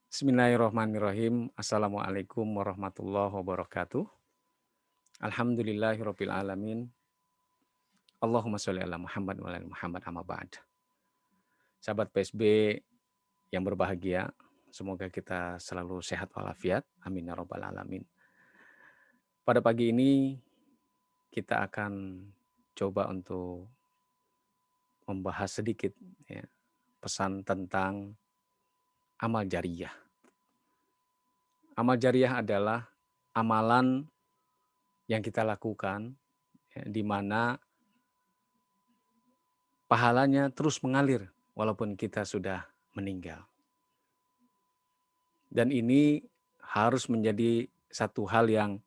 Bismillahirrahmanirrahim. Assalamualaikum warahmatullahi wabarakatuh. Alhamdulillahirabbil alamin. Allahumma sholli ala Muhammad wa ala ali Muhammad amma ba'd. Sahabat PSB yang berbahagia, semoga kita selalu sehat walafiat. Amin ya rabbal alamin. Pada pagi ini kita akan coba untuk membahas sedikit ya, pesan tentang amal jariyah. Amal jariyah adalah amalan yang kita lakukan ya, di mana pahalanya terus mengalir walaupun kita sudah meninggal. Dan ini harus menjadi satu hal yang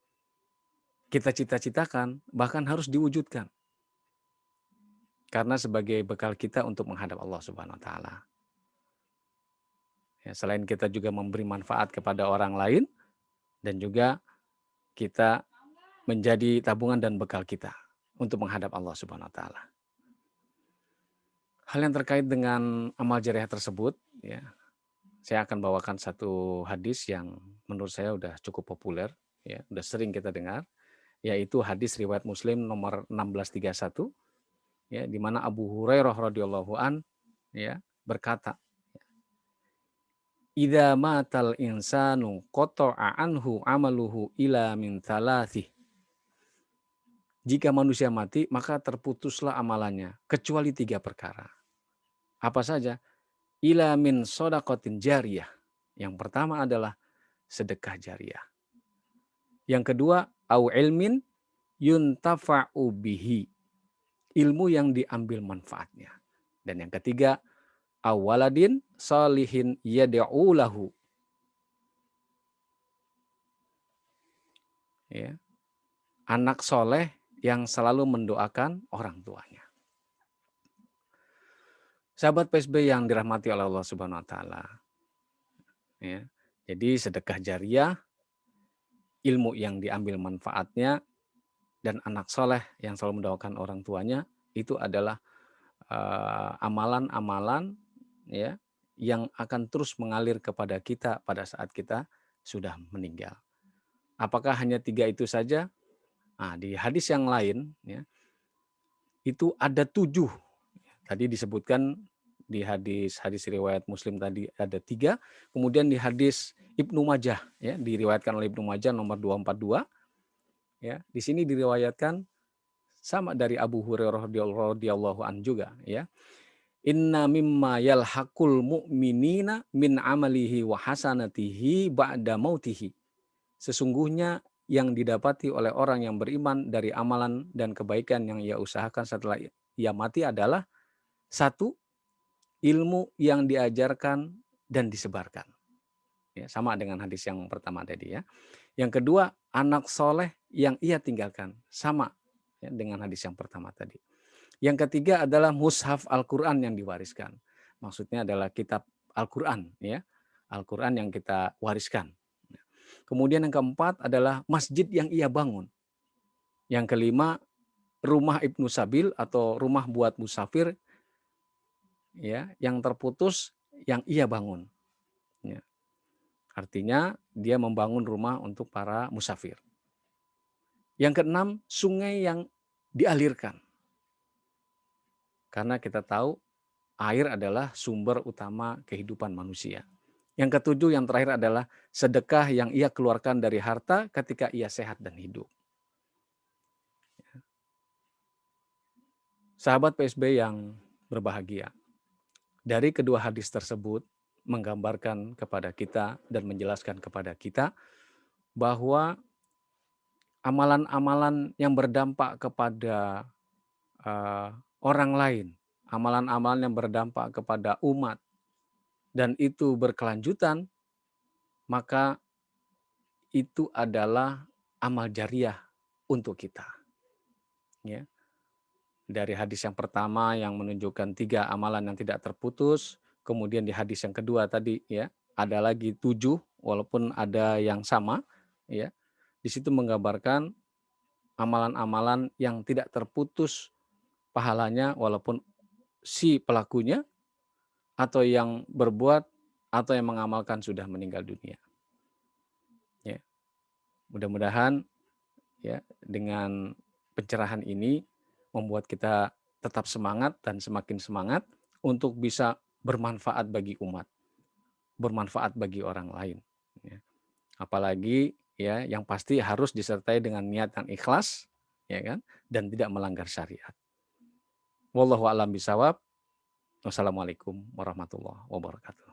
kita cita-citakan, bahkan harus diwujudkan. Karena sebagai bekal kita untuk menghadap Allah Subhanahu wa taala. Ya, selain kita juga memberi manfaat kepada orang lain dan juga kita menjadi tabungan dan bekal kita untuk menghadap Allah Subhanahu wa taala. Hal yang terkait dengan amal jariah tersebut ya, saya akan bawakan satu hadis yang menurut saya udah cukup populer, ya, udah sering kita dengar, yaitu hadis riwayat Muslim nomor 1631, ya, di mana Abu Hurairah radhiyallahu an, ya, berkata, "Idza matal insanu qata'a anhu amaluhu ila min thalathih." Jika manusia mati, maka terputuslah amalannya, kecuali 3 perkara. Apa saja? Ila min shadaqatin jariyah. Yang pertama adalah sedekah jariah. Yang kedua, au ilmin yuntafa'u bihi. Ilmu yang diambil manfaatnya. Dan yang ketiga, awaladin salihin yad'u lahu. Ya. Anak soleh yang selalu mendoakan orang tuanya. Sahabat PSB yang dirahmati oleh Allah Subhanahu wa taala. Ya. Jadi sedekah jariah, ilmu yang diambil manfaatnya, dan anak soleh yang selalu mendoakan orang tuanya, itu adalah amalan-amalan ya yang akan terus mengalir kepada kita pada saat kita sudah meninggal. Apakah hanya 3 itu saja? Nah, di hadis yang lain ya, itu ada 7. Tadi disebutkan di hadis riwayat Muslim tadi ada 3, kemudian di hadis Ibnu Majah ya, diriwayatkan oleh Ibnu Majah nomor 242 ya. Di sini diriwayatkan sama dari Abu Hurairah radhiyallahu an juga ya. Inna mimma yalhaqul mu'minina min amalihi wa hasanatihi ba'da mautihi. Sesungguhnya yang didapati oleh orang yang beriman dari amalan dan kebaikan yang ia usahakan setelah ia mati adalah 1, ilmu yang diajarkan dan disebarkan. Ya, sama dengan hadis yang pertama tadi ya. Yang kedua, anak soleh yang ia tinggalkan. Sama ya, dengan hadis yang pertama tadi. Yang ketiga adalah mushaf Al-Quran yang diwariskan. Maksudnya adalah kitab Al-Quran, ya, Al-Quran yang kita wariskan. Kemudian yang keempat adalah masjid yang ia bangun. Yang kelima, rumah Ibnu Sabil atau rumah buat musafir, ya, yang terputus yang ia bangun. Ya. Artinya dia membangun rumah untuk para musafir. Yang keenam, sungai yang dialirkan. Karena kita tahu air adalah sumber utama kehidupan manusia. Yang ketujuh, yang terakhir adalah sedekah yang ia keluarkan dari harta ketika ia sehat dan hidup. Sahabat PSB yang berbahagia, dari kedua hadis tersebut menggambarkan kepada kita dan menjelaskan kepada kita bahwa amalan-amalan yang berdampak kepada orang lain, amalan-amalan yang berdampak kepada umat, dan itu berkelanjutan, maka itu adalah amal jariah untuk kita. Ya. Dari hadis yang pertama yang menunjukkan 3 amalan yang tidak terputus, kemudian di hadis yang kedua tadi ya, ada lagi 7 walaupun ada yang sama ya. Di situ menggambarkan amalan-amalan yang tidak terputus pahalanya walaupun si pelakunya atau yang berbuat atau yang mengamalkan sudah meninggal dunia. Ya, mudah-mudahan ya dengan pencerahan ini membuat kita tetap semangat dan semakin semangat untuk bisa bermanfaat bagi umat, bermanfaat bagi orang lain. Ya. Apalagi ya yang pasti harus disertai dengan niat yang ikhlas, ya kan, dan tidak melanggar syariat. Wallahu a'lam bishawab. Wassalamualaikum warahmatullahi wabarakatuh.